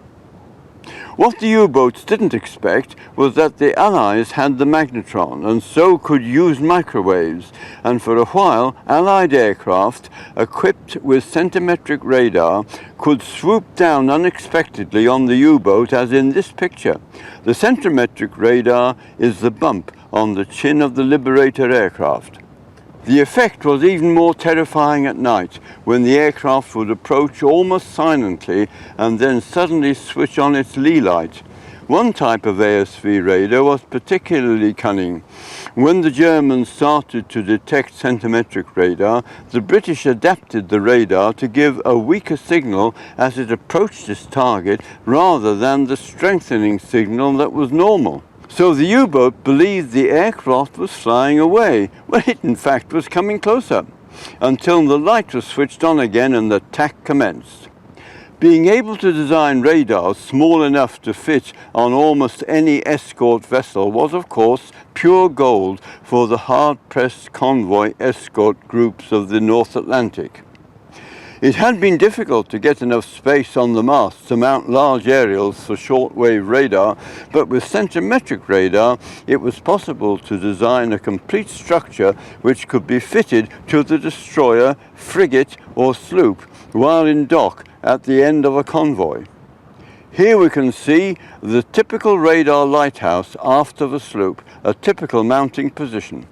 Speaker 2: What the U-boats didn't expect was that the Allies had the magnetron and so could use microwaves, and for a while Allied aircraft equipped with centimetric radar could swoop down unexpectedly on the U-boat, as in this picture. The centimetric radar is the bump on the chin of the Liberator aircraft. The effect was even more terrifying at night, when the aircraft would approach almost silently and then suddenly switch on its lee light. One type of ASV radar was particularly cunning. When the Germans started to detect centimetric radar, the British adapted the radar to give a weaker signal as it approached its target rather than the strengthening signal that was normal. So the U-boat believed the aircraft was flying away, when it in fact was coming closer, until the light was switched on again and the attack commenced. Being able to design radars small enough to fit on almost any escort vessel was, of course, pure gold for the hard-pressed convoy escort groups of the North Atlantic. It had been difficult to get enough space on the mast to mount large aerials for shortwave radar, but with centimetric radar it was possible to design a complete structure which could be fitted to the destroyer, frigate or sloop while in dock at the end of a convoy. Here we can see the typical radar lighthouse after the sloop, a typical mounting position.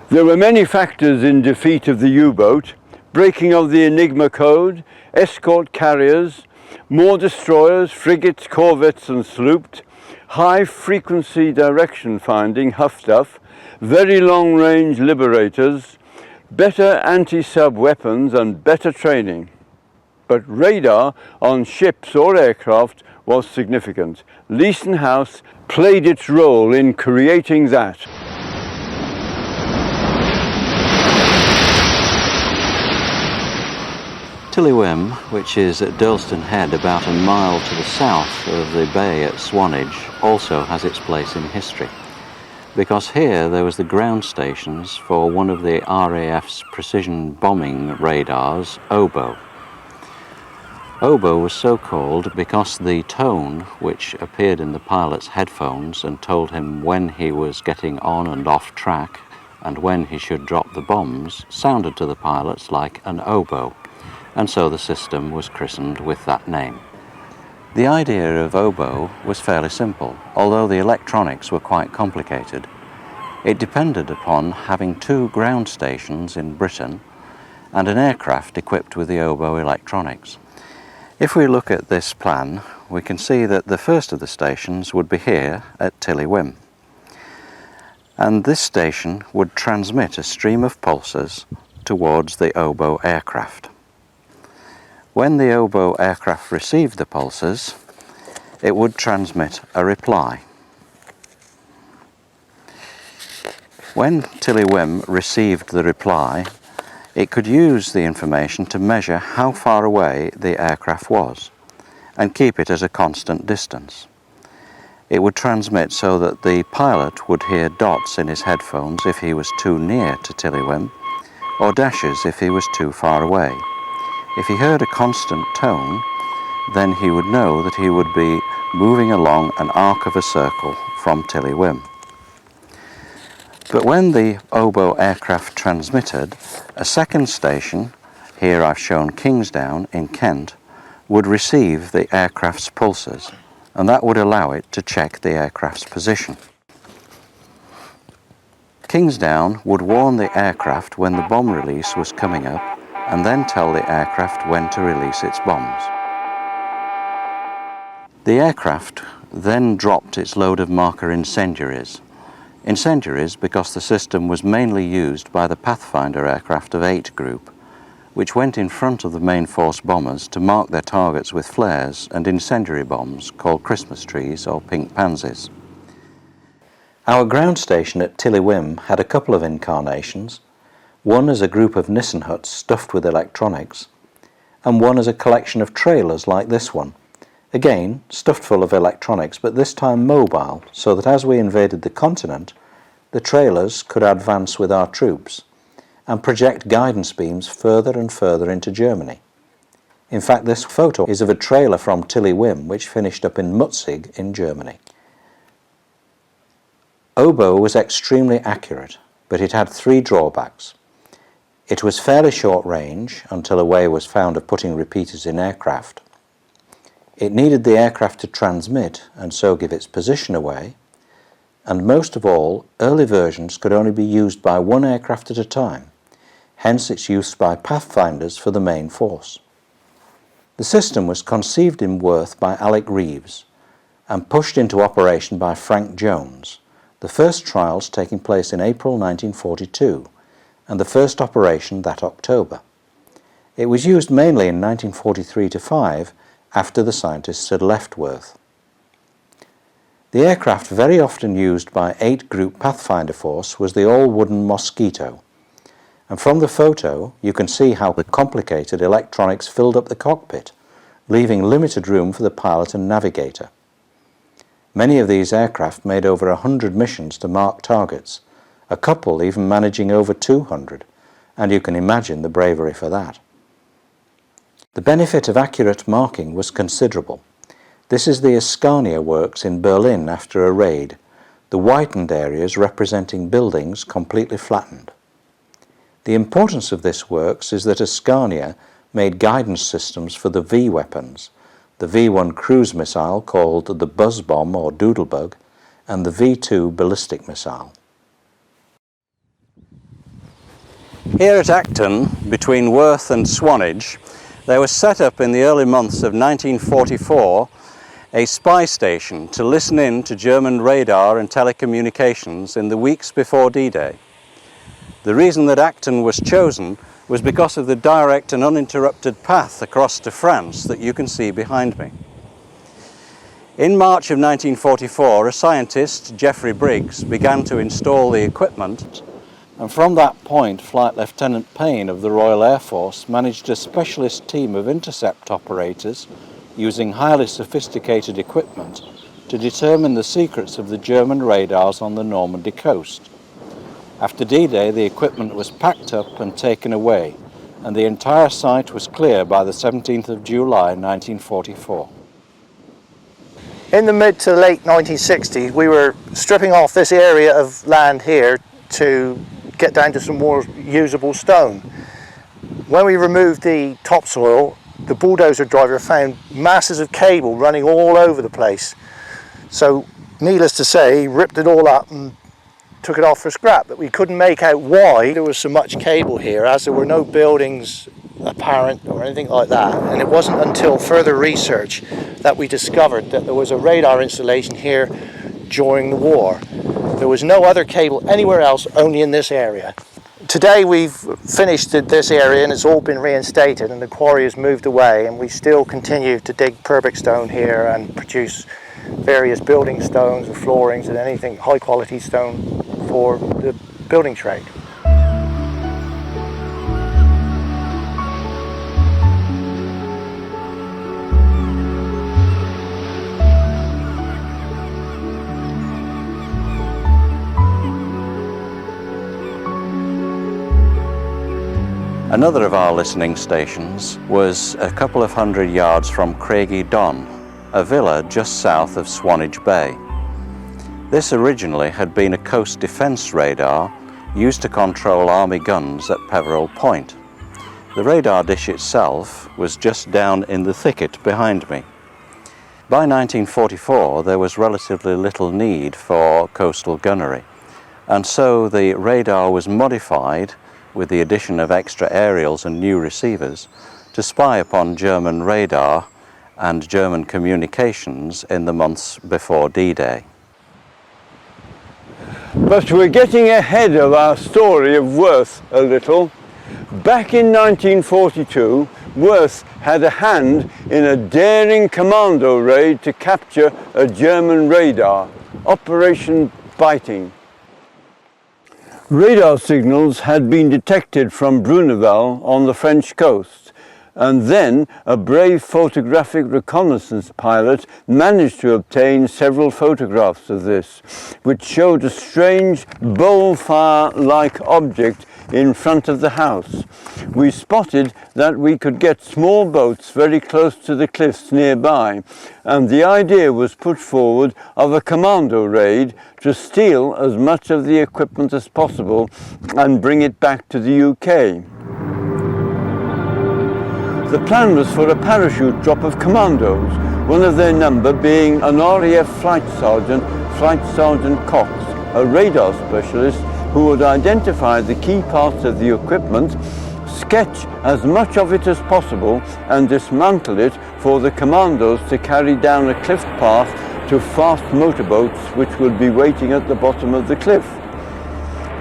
Speaker 2: There were many factors in defeat of the U-boat: breaking of the Enigma code, escort carriers, more destroyers, frigates, corvettes and sloops, high-frequency direction finding, HUFDUF, very long-range liberators, better anti-sub weapons and better training. But radar on ships or aircraft was significant. Leeson House played its role in creating that.
Speaker 1: Tilly-Wim, which is at Durlston Head about a mile to the south of the bay at Swanage, also has its place in history, because here there was the ground stations for one of the RAF's precision bombing radars, Oboe. Oboe was so called because the tone which appeared in the pilot's headphones and told him when he was getting on and off track and when he should drop the bombs sounded to the pilots like an oboe, and so the system was christened with that name. The idea of oboe was fairly simple, although the electronics were quite complicated. It depended upon having 2 ground stations in Britain and an aircraft equipped with the oboe electronics. If we look at this plan, we can see that the first of the stations would be here at Tilly-Wim. And this station would transmit a stream of pulses towards the oboe aircraft. When the oboe aircraft received the pulses, it would transmit a reply. When Tilly-Wim received the reply, it could use the information to measure how far away the aircraft was and keep it at a constant distance. It would transmit so that the pilot would hear dots in his headphones if he was too near to Tilly-Wim, or dashes if he was too far away. If he heard a constant tone, then he would know that he would be moving along an arc of a circle from Tilly-Wim. But when the oboe aircraft transmitted, a second station, here I've shown Kingsdown in Kent, would receive the aircraft's pulses, and that would allow it to check the aircraft's position. Kingsdown would warn the aircraft when the bomb release was coming up, and then tell the aircraft when to release its bombs. The aircraft then dropped its load of marker incendiaries. Incendiaries because the system was mainly used by the Pathfinder aircraft of 8 Group, which went in front of the main force bombers to mark their targets with flares and incendiary bombs called Christmas trees or pink pansies. Our ground station at Tilly-Wim had a couple of incarnations, one as a group of Nissen huts stuffed with electronics, and one as a collection of trailers like this one, again stuffed full of electronics, but this time mobile, so that as we invaded the continent, the trailers could advance with our troops and project guidance beams further and further into Germany. In fact, this photo is of a trailer from Tilly-Wim which finished up in Mutzig in Germany. Oboe was extremely accurate, but it had 3 drawbacks. It was fairly short range until a way was found of putting repeaters in aircraft. It needed the aircraft to transmit and so give its position away, and most of all, early versions could only be used by 1 aircraft at a time, hence its use by Pathfinders for the main force. The system was conceived in Worth by Alec Reeves and pushed into operation by Frank Jones, the first trials taking place in April 1942 and the first operation that October. It was used mainly in 1943-5 after the scientists had left Worth. The aircraft very often used by 8 Group Pathfinder Force was the all-wooden Mosquito, and from the photo you can see how the complicated electronics filled up the cockpit, leaving limited room for the pilot and navigator. Many of these aircraft made over 100 missions to mark targets, a couple even managing over 200, and you can imagine the bravery for that. The benefit of accurate marking was considerable. This is the Ascania works in Berlin after a raid, the whitened areas representing buildings completely flattened. The importance of this works is that Ascania made guidance systems for the V weapons, the V1 cruise missile called the Buzz Bomb or Doodlebug, and the V2 ballistic missile. Here at Acton, between Worth and Swanage, there was set up in the early months of 1944 a spy station to listen in to German radar and telecommunications in the weeks before D-Day. The reason that Acton was chosen was because of the direct and uninterrupted path across to France that you can see behind me. In March of 1944, a scientist, Geoffrey Briggs, began to install the equipment, And from that point, Flight Lieutenant Payne of the Royal Air Force managed a specialist team of intercept operators using highly sophisticated equipment to determine the secrets of the German radars on the Normandy coast. After D-Day, the equipment was packed up and taken away, and the entire site was clear by the 17th of July 1944.
Speaker 4: In the mid to late 1960s, we were stripping off this area of land here to get down to some more usable stone. When we removed the topsoil, the bulldozer driver found masses of cable running all over the place. So, needless to say, he ripped it all up and took it off for scrap, but we couldn't make out why there was so much cable here, as there were no buildings apparent or anything like that. And it wasn't until further research that we discovered that there was a radar installation here during the war. There was no other cable anywhere else, only in this area. Today we've finished this area and it's all been reinstated and the quarry has moved away, and we still continue to dig Purbeck stone here and produce various building stones and floorings and anything high quality stone for the building trade.
Speaker 1: Another of our listening stations was a couple of 100 yards from Craigie Don, a villa just south of Swanage Bay. This originally had been a coast defence radar used to control Army guns at Peveril Point. The radar dish itself was just down in the thicket behind me. By 1944 there was relatively little need for coastal gunnery, and so the radar was modified with the addition of extra aerials and new receivers to spy upon German radar and German communications in the months before D-Day.
Speaker 2: But we're getting ahead of our story of Worth a little. Back in 1942, Worth had a hand in a daring commando raid to capture a German radar, Operation Biting. Radar signals had been detected from Bruneval on the French coast, and then a brave photographic reconnaissance pilot managed to obtain several photographs of this, which showed a strange bullfire-like object in front of the house. We spotted that we could get small boats very close to the cliffs nearby, and the idea was put forward of a commando raid to steal as much of the equipment as possible and bring it back to the UK. The plan was for a parachute drop of commandos, one of their number being an RAF Flight Sergeant Cox, a radar specialist who would identify the key parts of the equipment, sketch as much of it as possible and dismantle it for the commandos to carry down a cliff path to fast motorboats which would be waiting at the bottom of the cliff.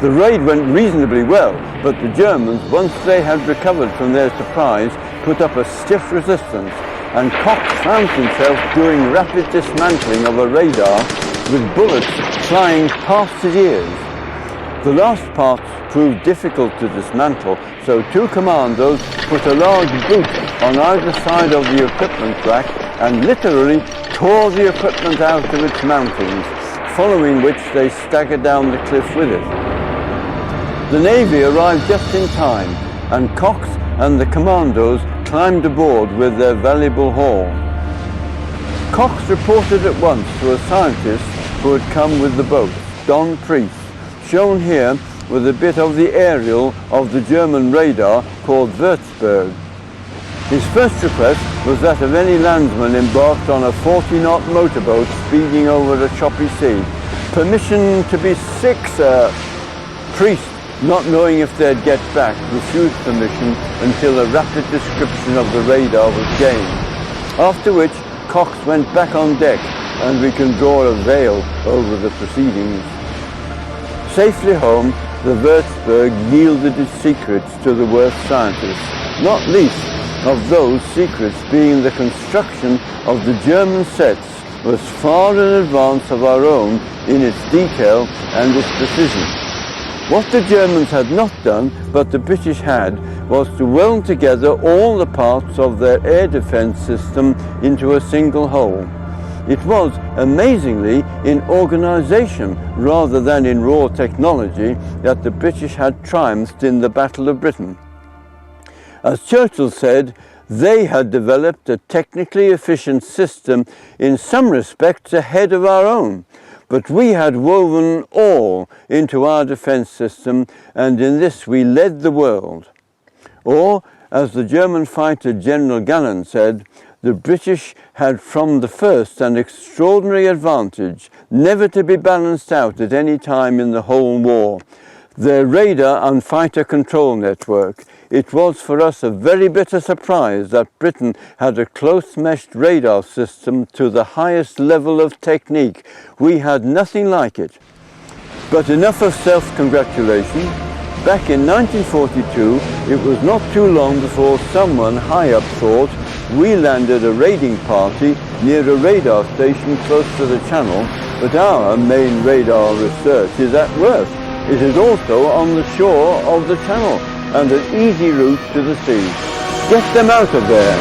Speaker 2: The raid went reasonably well, but the Germans, once they had recovered from their surprise, put up a stiff resistance, and Cox found himself doing rapid dismantling of a radar with bullets flying past his ears. The last parts proved difficult to dismantle, so two commandos put a large boot on either side of the equipment rack and literally tore the equipment out of its mountings, following which they staggered down the cliff with it. The Navy arrived just in time, and Cox and the commandos climbed aboard with their valuable haul. Cox reported at once to a scientist who had come with the boat, Don Priest, shown here with a bit of the aerial of the German radar called Würzburg. His first request was that of any landsman embarked on a 40-knot motorboat speeding over a choppy sea. "Permission to be sick, sir." Priest, not knowing if they'd get back, refused permission until a rapid description of the radar was gained, after which Cox went back on deck and we can draw a veil over the proceedings. Safely home, the Würzburg yielded its secrets to the Worth scientists, not least of those secrets being the construction of the German sets was far in advance of our own in its detail and its precision. What the Germans had not done, but the British had, was to weld together all the parts of their air defence system into a single whole. It was, amazingly, in organisation rather than in raw technology that the British had triumphed in the Battle of Britain. As Churchill said, they had developed a technically efficient system in some respects ahead of our own, but we had woven all into our defence system, and in this we led the world. Or, as the German fighter General Galland said, the British had from the first an extraordinary advantage, never to be balanced out at any time in the whole war. Their radar and fighter control network. It was for us a very bitter surprise that Britain had a close-meshed radar system to the highest level of technique. We had nothing like it. But enough of self-congratulation. Back in 1942, it was not too long before someone high up thought we landed a raiding party near a radar station close to the Channel, but our main radar research is at Worth. It is also on the shore of the Channel and an easy route to the sea. Get them out of there.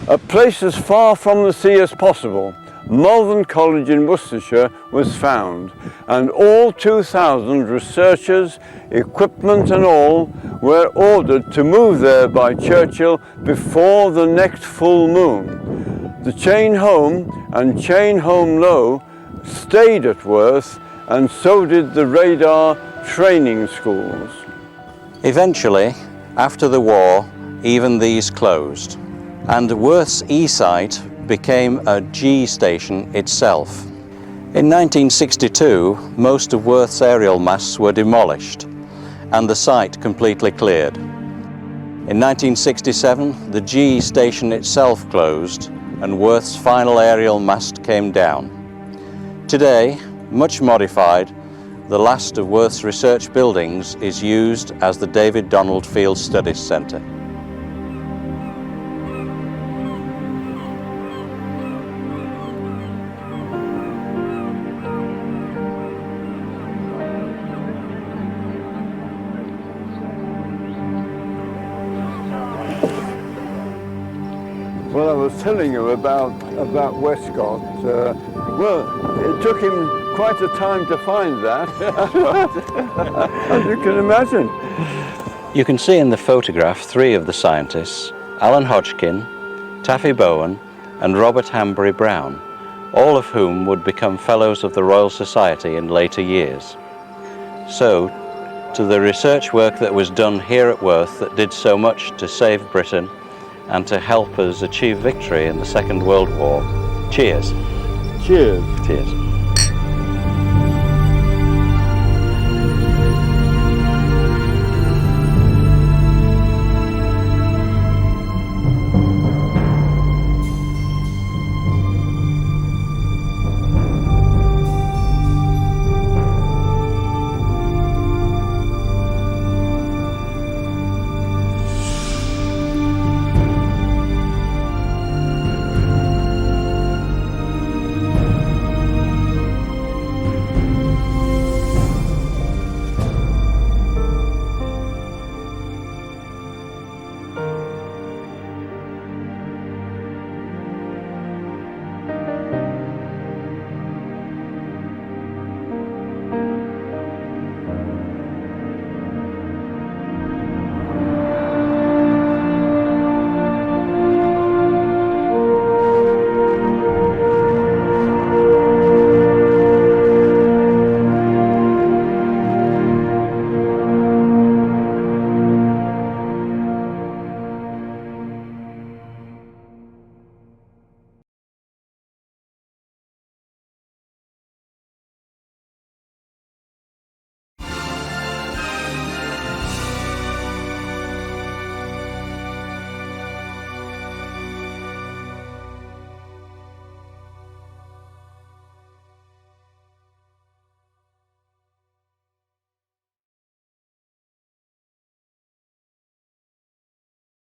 Speaker 2: A place as far from the sea as possible, Malvern College in Worcestershire was found, and all 2,000 researchers, equipment and all, were ordered to move there by Churchill before the next full moon. The Chain Home and Chain Home Low stayed at Worth, and so did the radar training schools.
Speaker 1: Eventually, after the war, even these closed, and Worth's E site became a G station itself. In 1962, most of Worth's aerial masts were demolished and the site completely cleared. In 1967, the G station itself closed and Worth's final aerial mast came down. Today, much modified, the last of Worth's research buildings is used as the David Donald Field Studies Centre.
Speaker 2: Well, I was telling you about Westcott. Well, it took him quite a time to find that, as you can imagine.
Speaker 1: You can see in the photograph three of the scientists, Alan Hodgkin, Taffy Bowen and Robert Hanbury Brown, all of whom would become Fellows of the Royal Society in later years. So, to the research work that was done here at Worth that did so much to save Britain and to help us achieve victory in the Second World War, cheers.
Speaker 2: Cheers.
Speaker 1: Cheers.